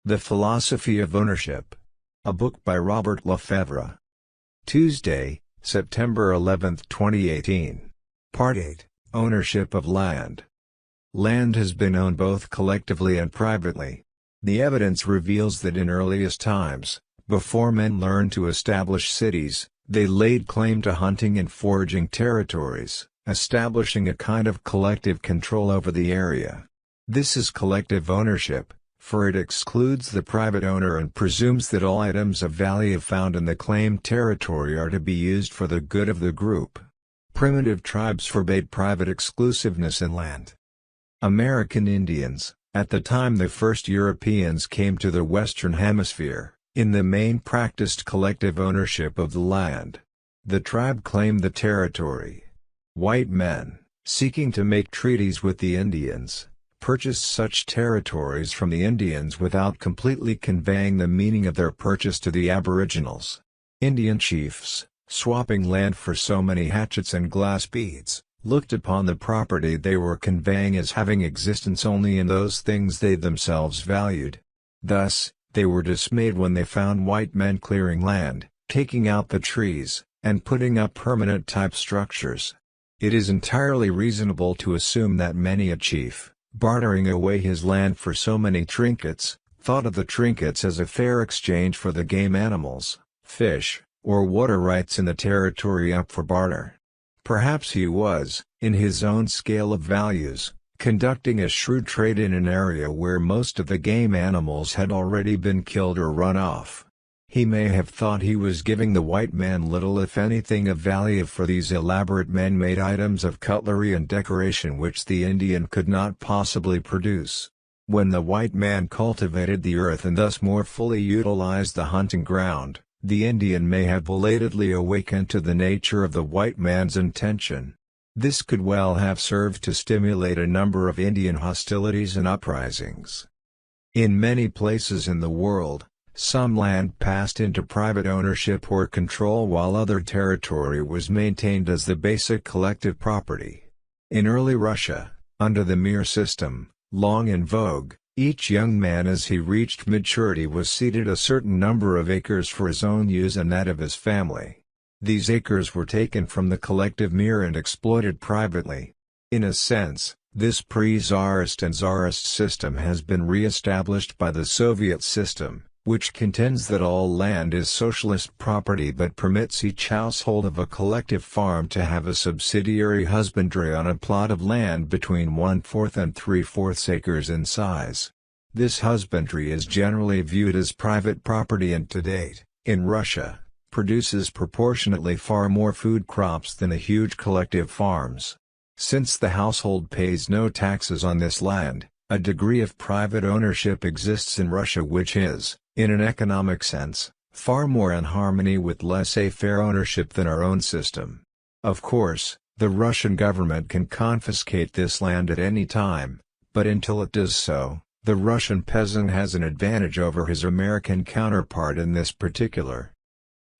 The Philosophy of Ownership. A book by Robert LeFevre. Tuesday, September 11, 2018. Part 8, Ownership of Land. Land has been owned both collectively and privately. The evidence reveals that in earliest times, before men learned to establish cities, they laid claim to hunting and foraging territories, establishing a kind of collective control over the area. This is collective ownership, for it excludes the private owner and presumes that all items of value found in the claimed territory are to be used for the good of the group. Primitive tribes forbade private exclusiveness in land. American Indians, at the time the first Europeans came to the Western Hemisphere, in the main practiced collective ownership of the land. The tribe claimed the territory. White men, seeking to make treaties with the Indians, purchased such territories from the Indians without completely conveying the meaning of their purchase to the aboriginals. Indian chiefs, swapping land for so many hatchets and glass beads, looked upon the property they were conveying as having existence only in those things they themselves valued. Thus, they were dismayed when they found white men clearing land, taking out the trees, and putting up permanent type structures. It is entirely reasonable to assume that many a chief, bartering away his land for so many trinkets, thought of the trinkets as a fair exchange for the game animals, fish, or water rights in the territory up for barter. Perhaps he was, in his own scale of values, conducting a shrewd trade in an area where most of the game animals had already been killed or run off. He may have thought he was giving the white man little if anything of value for these elaborate man-made items of cutlery and decoration which the Indian could not possibly produce. When the white man cultivated the earth and thus more fully utilized the hunting ground, the Indian may have belatedly awakened to the nature of the white man's intention. This could well have served to stimulate a number of Indian hostilities and uprisings. In many places in the world, some land passed into private ownership or control while other territory was maintained as the basic collective property. In early Russia, under the Mir system, long in vogue, each young man as he reached maturity was ceded a certain number of acres for his own use and that of his family. These acres were taken from the collective Mir and exploited privately. In a sense, this pre-Tsarist and Tsarist system has been re-established by the Soviet system, which contends that all land is socialist property but permits each household of a collective farm to have a subsidiary husbandry on a plot of land between 1/4 and 3/4 acres in size. This husbandry is generally viewed as private property and to date, in Russia, produces proportionately far more food crops than the huge collective farms. Since the household pays no taxes on this land, a degree of private ownership exists in Russia which is, in an economic sense, far more in harmony with laissez-faire ownership than our own system. Of course, the Russian government can confiscate this land at any time, but until it does so, the Russian peasant has an advantage over his American counterpart in this particular.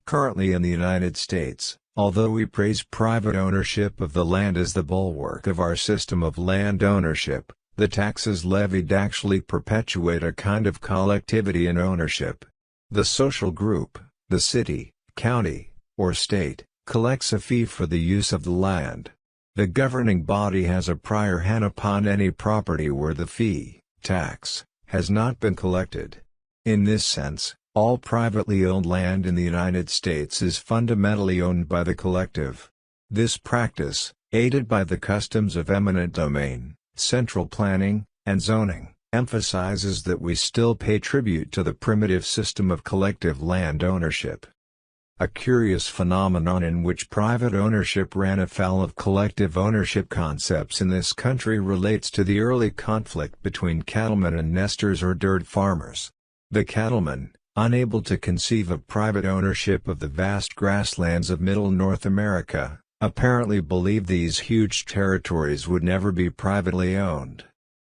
Currently in the United States, although we praise private ownership of the land as the bulwark of our system of land ownership, the taxes levied actually perpetuate a kind of collectivity in ownership. The social group, the city, county, or state, collects a fee for the use of the land. The governing body has a prior hand upon any property where the fee, tax, has not been collected. In this sense, all privately owned land in the United States is fundamentally owned by the collective. This practice, aided by the customs of eminent domain, central planning, and zoning, emphasizes that we still pay tribute to the primitive system of collective land ownership. A curious phenomenon in which private ownership ran afoul of collective ownership concepts in this country relates to the early conflict between cattlemen and nesters or dirt farmers. The cattlemen, unable to conceive of private ownership of the vast grasslands of Middle North America, apparently believed these huge territories would never be privately owned.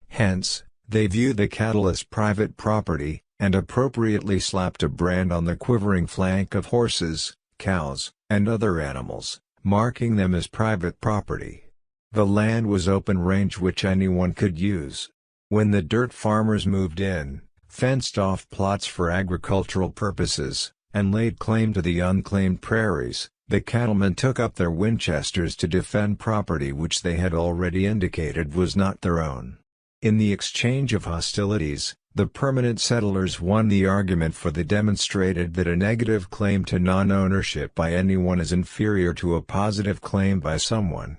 Hence, they viewed the cattle as private property, and appropriately slapped a brand on the quivering flank of horses, cows, and other animals, marking them as private property. The land was open range which anyone could use. When the dirt farmers moved in, fenced off plots for agricultural purposes, and laid claim to the unclaimed prairies, the cattlemen took up their Winchesters to defend property which they had already indicated was not their own. In the exchange of hostilities, the permanent settlers won the argument, for they demonstrated that a negative claim to non-ownership by anyone is inferior to a positive claim by someone.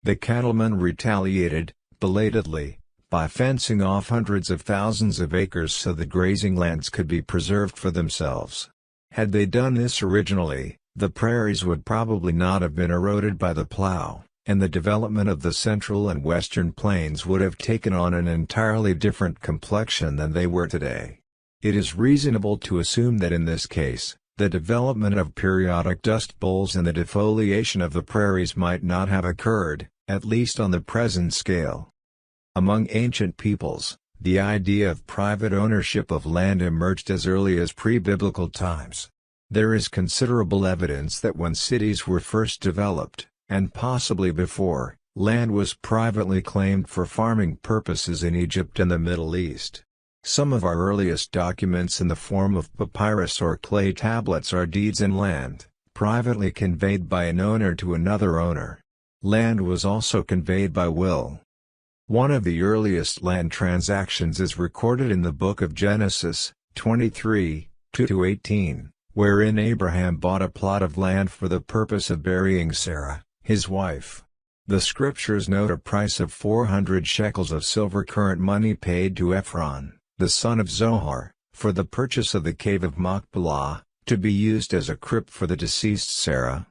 The cattlemen retaliated, belatedly, by fencing off hundreds of thousands of acres so that grazing lands could be preserved for themselves. Had they done this originally, the prairies would probably not have been eroded by the plow, and the development of the central and western plains would have taken on an entirely different complexion than they were today. It is reasonable to assume that in this case, the development of periodic dust bowls and the defoliation of the prairies might not have occurred, at least on the present scale. Among ancient peoples, the idea of private ownership of land emerged as early as pre-biblical times. There is considerable evidence that when cities were first developed, and possibly before, land was privately claimed for farming purposes in Egypt and the Middle East. Some of our earliest documents in the form of papyrus or clay tablets are deeds in land, privately conveyed by an owner to another owner. Land was also conveyed by will. One of the earliest land transactions is recorded in the book of Genesis, 23, 2-18, wherein Abraham bought a plot of land for the purpose of burying Sarah, his wife. The scriptures note a price of 400 shekels of silver current money paid to Ephron, the son of Zohar, for the purchase of the cave of Machpelah, to be used as a crypt for the deceased Sarah.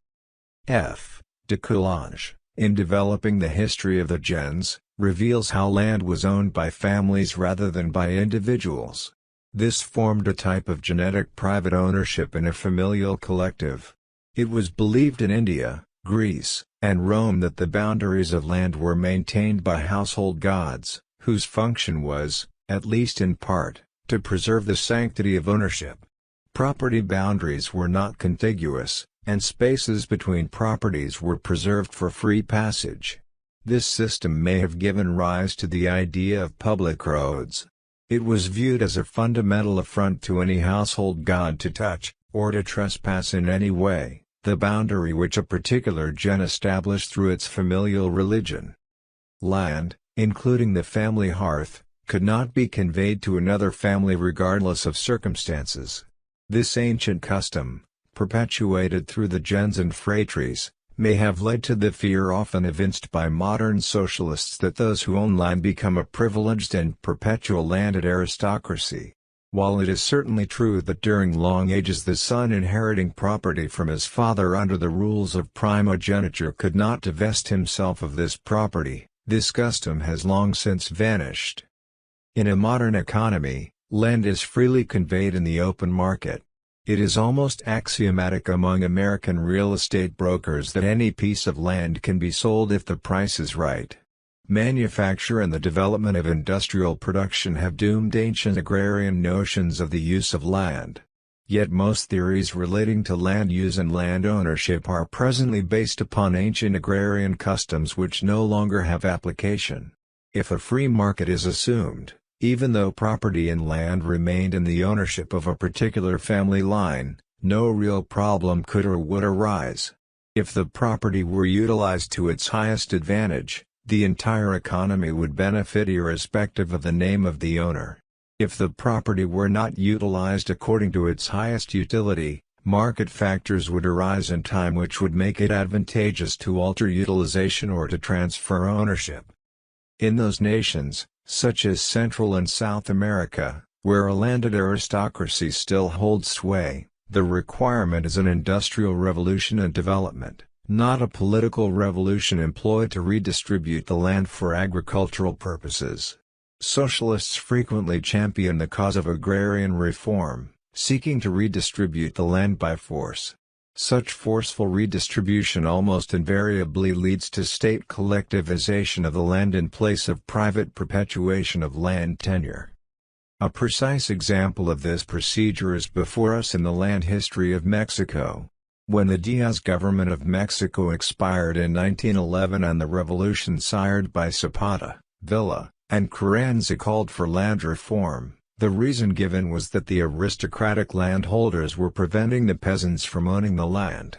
F. de Coulanges, in developing the history of the gens, reveals how land was owned by families rather than by individuals. This formed a type of genetic private ownership in a familial collective. It was believed in India, Greece, and Rome that the boundaries of land were maintained by household gods, whose function was, at least in part, to preserve the sanctity of ownership. Property boundaries were not contiguous, and spaces between properties were preserved for free passage. This system may have given rise to the idea of public roads. It was viewed as a fundamental affront to any household god to touch, or to trespass in any way, the boundary which a particular gen established through its familial religion. Land, including the family hearth, could not be conveyed to another family regardless of circumstances. This ancient custom, perpetuated through the gens and phratries, may have led to the fear often evinced by modern socialists that those who own land become a privileged and perpetual landed aristocracy. While it is certainly true that during long ages the son inheriting property from his father under the rules of primogeniture could not divest himself of this property, this custom has long since vanished. In a modern economy, land is freely conveyed in the open market. It is almost axiomatic among American real estate brokers that any piece of land can be sold if the price is right. Manufacture and the development of industrial production have doomed ancient agrarian notions of the use of land. Yet most theories relating to land use and land ownership are presently based upon ancient agrarian customs which no longer have application. If a free market is assumed, even though property and land remained in the ownership of a particular family line, no real problem could or would arise. If the property were utilized to its highest advantage, the entire economy would benefit irrespective of the name of the owner. If the property were not utilized according to its highest utility, market factors would arise in time which would make it advantageous to alter utilization or to transfer ownership. In those nations, such as Central and South America, where a landed aristocracy still holds sway, the requirement is an industrial revolution and development, not a political revolution employed to redistribute the land for agricultural purposes. Socialists frequently champion the cause of agrarian reform, seeking to redistribute the land by force. Such forceful redistribution almost invariably leads to state collectivization of the land in place of private perpetuation of land tenure. A precise example of this procedure is before us in the land history of Mexico. When the Diaz government of Mexico expired in 1911 and the revolution sired by Zapata, Villa, and Carranza called for land reform, The reason given was that the aristocratic landholders were preventing the peasants from owning the land.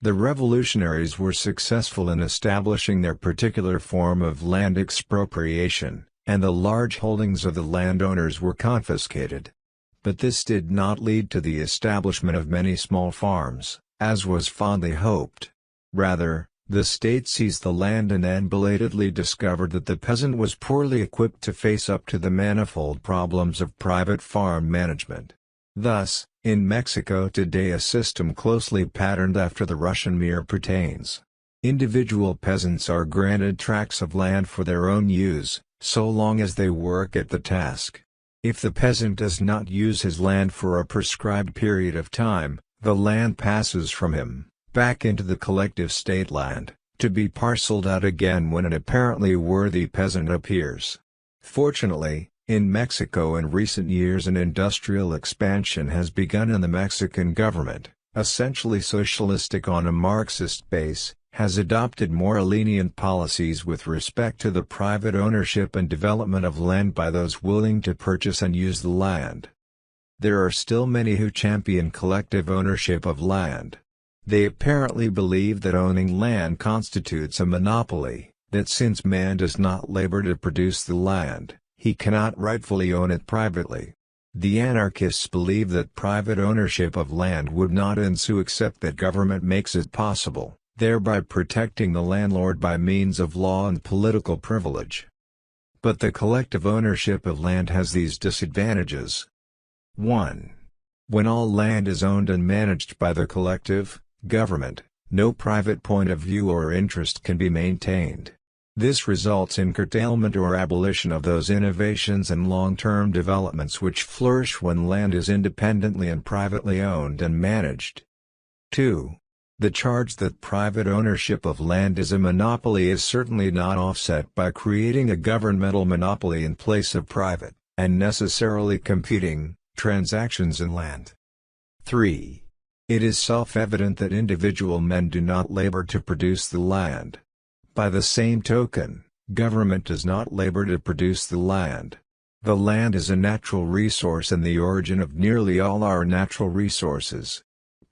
The revolutionaries were successful in establishing their particular form of land expropriation, and the large holdings of the landowners were confiscated. But this did not lead to the establishment of many small farms, as was fondly hoped. Rather, the state seized the land and then belatedly discovered that the peasant was poorly equipped to face up to the manifold problems of private farm management. Thus, in Mexico today a system closely patterned after the Russian mirror pertains. Individual peasants are granted tracts of land for their own use, so long as they work at the task. If the peasant does not use his land for a prescribed period of time, the land passes from him, back into the collective state land, to be parceled out again when an apparently worthy peasant appears. Fortunately, in Mexico in recent years an industrial expansion has begun and the Mexican government, essentially socialistic on a Marxist base, has adopted more lenient policies with respect to the private ownership and development of land by those willing to purchase and use the land. There are still many who champion collective ownership of land. They apparently believe that owning land constitutes a monopoly, that since man does not labor to produce the land, he cannot rightfully own it privately. The anarchists believe that private ownership of land would not ensue except that government makes it possible, thereby protecting the landlord by means of law and political privilege. But the collective ownership of land has these disadvantages. 1. When all land is owned and managed by the collective government, no private point of view or interest can be maintained. This results in curtailment or abolition of those innovations and long-term developments which flourish when land is independently and privately owned and managed. 2. The charge that private ownership of land is a monopoly is certainly not offset by creating a governmental monopoly in place of private, and necessarily competing, transactions in land. 3. It is self-evident that individual men do not labor to produce the land. By the same token, government does not labor to produce the land. The land is a natural resource and the origin of nearly all our natural resources.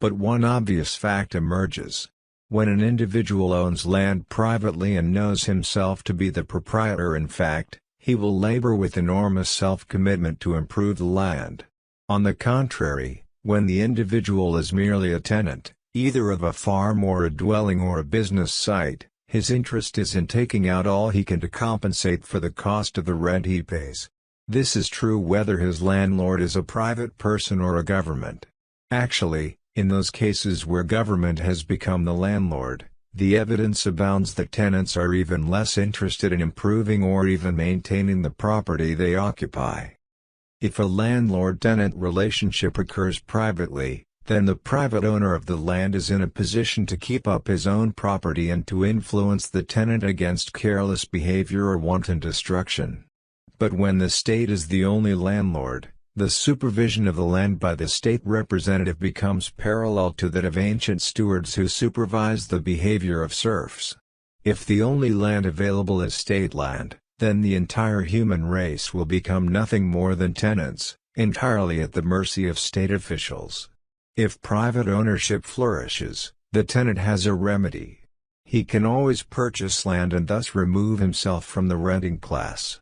But one obvious fact emerges. When an individual owns land privately and knows himself to be the proprietor in fact, he will labor with enormous self-commitment to improve the land. On the contrary, when the individual is merely a tenant, either of a farm or a dwelling or a business site, his interest is in taking out all he can to compensate for the cost of the rent he pays. This is true whether his landlord is a private person or a government. Actually, in those cases where government has become the landlord, the evidence abounds that tenants are even less interested in improving or even maintaining the property they occupy. If a landlord-tenant relationship occurs privately, then the private owner of the land is in a position to keep up his own property and to influence the tenant against careless behavior or wanton destruction. But when the state is the only landlord, the supervision of the land by the state representative becomes parallel to that of ancient stewards who supervised the behavior of serfs. If the only land available is state land, then the entire human race will become nothing more than tenants, entirely at the mercy of state officials. If private ownership flourishes, the tenant has a remedy. He can always purchase land and thus remove himself from the renting class.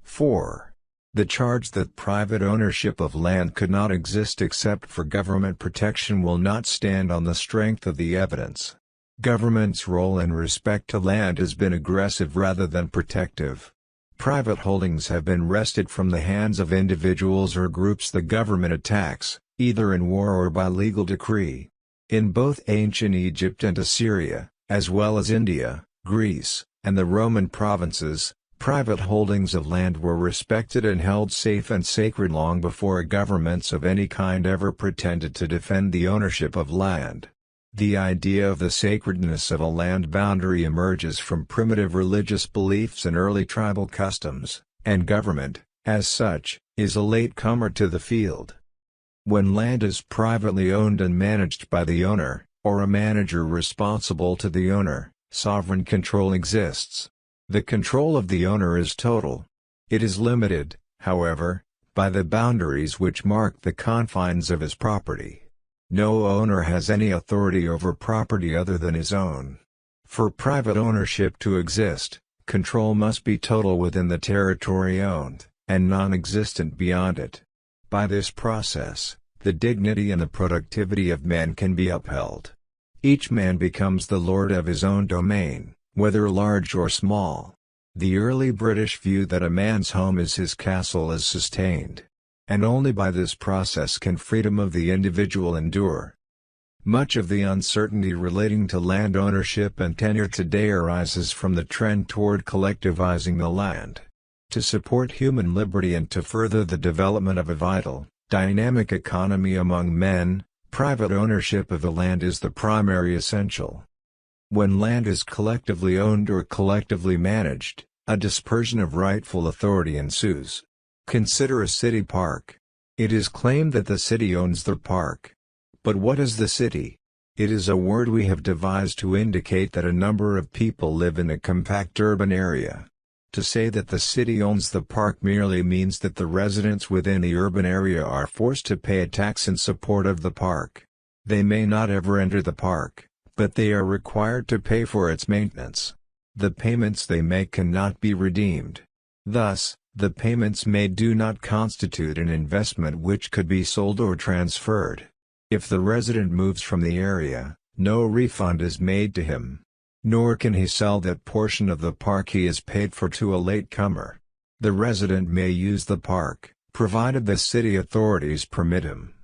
4. The charge that private ownership of land could not exist except for government protection will not stand on the strength of the evidence. Government's role in respect to land has been aggressive rather than protective. Private holdings have been wrested from the hands of individuals or groups the government attacks, either in war or by legal decree. In both ancient Egypt and Assyria, as well as India, Greece, and the Roman provinces, private holdings of land were respected and held safe and sacred long before governments of any kind ever pretended to defend the ownership of land. The idea of the sacredness of a land boundary emerges from primitive religious beliefs and early tribal customs, and government, as such, is a latecomer to the field. When land is privately owned and managed by the owner, or a manager responsible to the owner, sovereign control exists. The control of the owner is total. It is limited, however, by the boundaries which mark the confines of his property. No owner has any authority over property other than his own. For private ownership to exist, control must be total within the territory owned, and non-existent beyond it. By this process, the dignity and the productivity of man can be upheld. Each man becomes the lord of his own domain, whether large or small. The early British view that a man's home is his castle is sustained. And only by this process can freedom of the individual endure. Much of the uncertainty relating to land ownership and tenure today arises from the trend toward collectivizing the land. To support human liberty and to further the development of a vital, dynamic economy among men, private ownership of the land is the primary essential. When land is collectively owned or collectively managed, a dispersion of rightful authority ensues. Consider a city park. It is claimed that the city owns the park. But what is the city? It is a word we have devised to indicate that a number of people live in a compact urban area. To say that the city owns the park merely means that the residents within the urban area are forced to pay a tax in support of the park. They may not ever enter the park, but they are required to pay for its maintenance. The payments they make cannot be redeemed. Thus, the payments made do not constitute an investment which could be sold or transferred. If the resident moves from the area, no refund is made to him. Nor can he sell that portion of the park he has paid for to a latecomer. The resident may use the park, provided the city authorities permit him.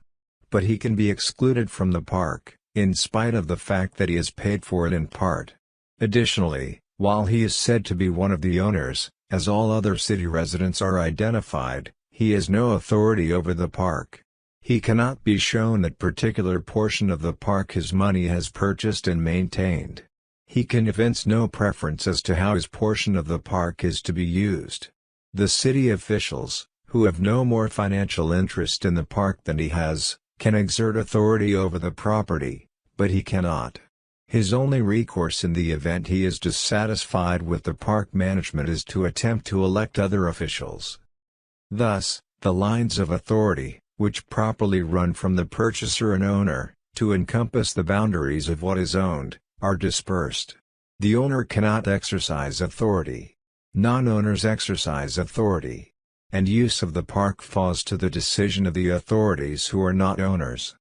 But he can be excluded from the park, in spite of the fact that he has paid for it in part. Additionally, while he is said to be one of the owners, as all other city residents are identified, he has no authority over the park. He cannot be shown that particular portion of the park his money has purchased and maintained. He can evince no preference as to how his portion of the park is to be used. The city officials, who have no more financial interest in the park than he has, can exert authority over the property, but he cannot. His only recourse in the event he is dissatisfied with the park management is to attempt to elect other officials. Thus, the lines of authority, which properly run from the purchaser and owner, to encompass the boundaries of what is owned, are dispersed. The owner cannot exercise authority. Non-owners exercise authority. And use of the park falls to the decision of the authorities who are not owners.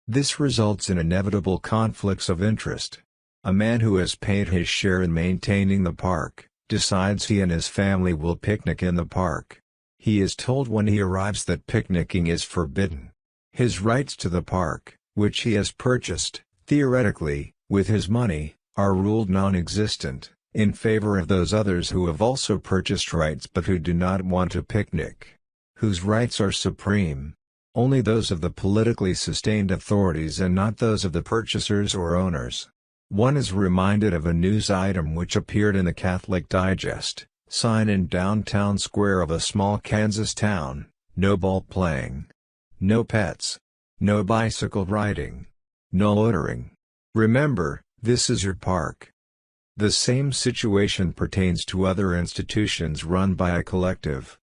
This results in inevitable conflicts of interest. A man who has paid his share in maintaining the park, decides he and his family will picnic in the park. He is told when he arrives that picnicking is forbidden. His rights to the park, which he has purchased, theoretically, with his money, are ruled non-existent, in favor of those others who have also purchased rights but who do not want to picnic. Whose rights are supreme? Only those of the politically sustained authorities and not those of the purchasers or owners. One is reminded of a news item which appeared in the Catholic Digest, sign in downtown square of a small Kansas town, no ball playing. No pets. No bicycle riding. No loitering. Remember, this is your park. The same situation pertains to other institutions run by a collective.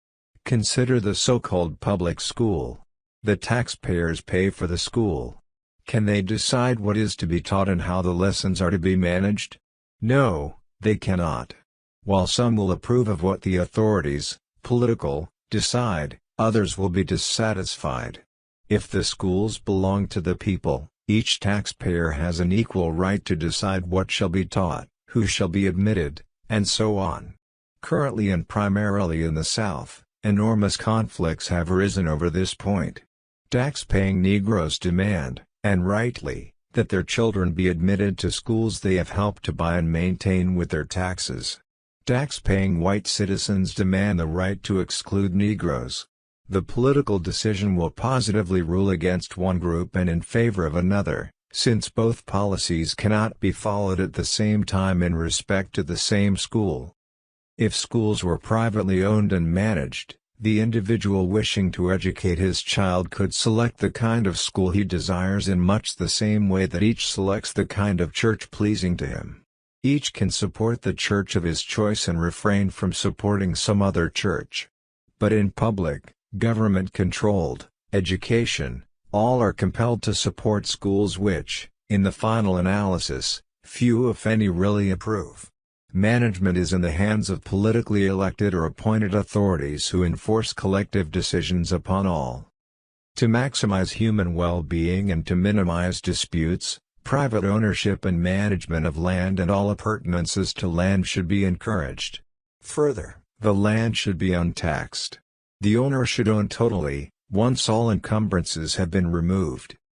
Consider the so-called public school. The taxpayers pay for the school. Can they decide what is to be taught and how the lessons are to be managed? No, they cannot. While some will approve of what the authorities, political, decide, others will be dissatisfied. If the schools belong to the people, each taxpayer has an equal right to decide what shall be taught, who shall be admitted, and so on. Currently and primarily in the South, enormous conflicts have arisen over this point. Tax-paying Negroes demand, and rightly, that their children be admitted to schools they have helped to buy and maintain with their taxes. Tax-paying white citizens demand the right to exclude Negroes. The political decision will positively rule against one group and in favor of another, since both policies cannot be followed at the same time in respect to the same school. If schools were privately owned and managed, the individual wishing to educate his child could select the kind of school he desires in much the same way that each selects the kind of church pleasing to him. Each can support the church of his choice and refrain from supporting some other church. But in public, Government-controlled, education, all are compelled to support schools which, in the final analysis, few if any really approve. Management is in the hands of politically elected or appointed authorities who enforce collective decisions upon all. To maximize human well-being and to minimize disputes, private ownership and management of land and all appurtenances to land should be encouraged. Further, the land should be untaxed. The owner should own totally, once all encumbrances have been removed.